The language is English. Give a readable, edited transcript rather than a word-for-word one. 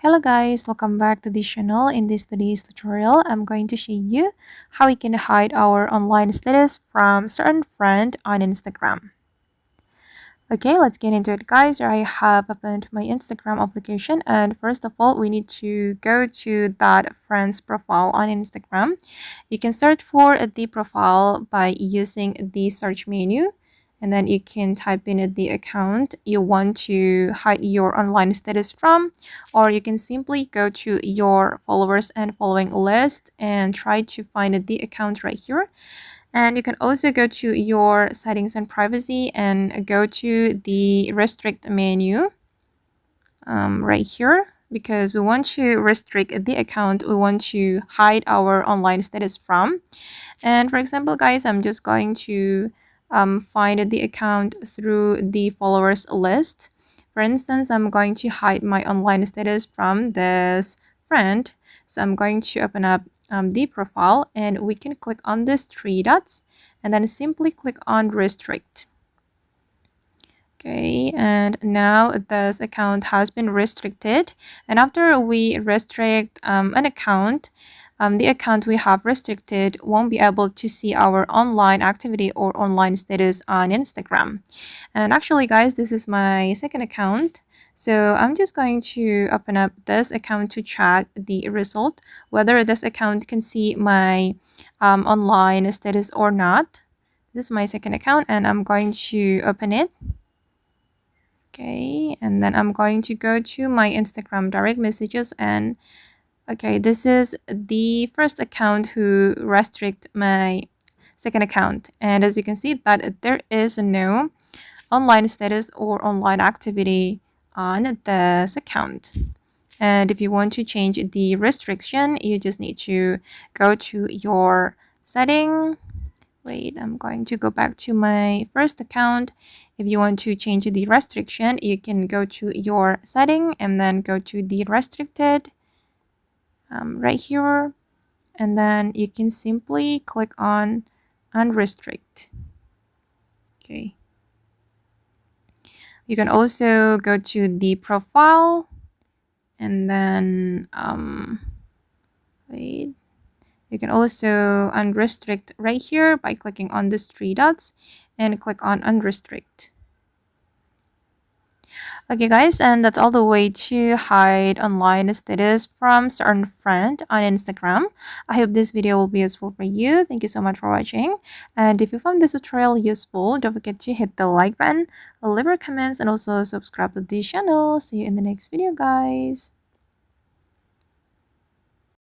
Hello guys, welcome back to this channel. In this today's tutorial, I'm going to show you how we can hide our online status from certain friend on Instagram. Okay, let's get into it guys. I have opened my Instagram application and first of all, we need to go to that friend's profile on Instagram. You can search for the profile by using the search menu and then you can type in the account you want to hide your online status from, or you can simply go to your followers and following list and try to find the account right here. And you can also go to your settings and privacy and go to the restrict menu right here, because we want to restrict the account we want to hide our online status from. And for example guys, I'm just going to find the account through the followers list. For instance, I'm going to hide my online status from this friend, so I'm going to open up the profile and we can click on these three dots and then simply click on restrict. Okay, and now this account has been restricted. And after we restrict an account, the account we have restricted won't be able to see our online activity or online status on Instagram. And actually, guys, this is my second account. So I'm just going to open up this account to check the result, whether this account can see my online status or not. This is my second account and I'm going to open it. Okay, and then I'm going to go to my Instagram direct messages and okay, this is the first account who restrict my second account. And as you can see that there is no online status or online activity on this account. And if you want to change the restriction, you just need to go to your setting. Wait, I'm going to go back to my first account. If you want to change the restriction, you can go to your setting and then go to the restricted right here. And then you can simply click on unrestrict. Okay. You can also go to the profile and then wait. You can also unrestrict right here by clicking on these three dots and click on unrestrict. Okay guys, and that's all the way to hide online status from certain friend on Instagram. I hope this video will be useful for you. Thank you so much for watching. And if you found this tutorial useful, don't forget to hit the like button, leave your comments, and also subscribe to the channel. See you in the next video guys.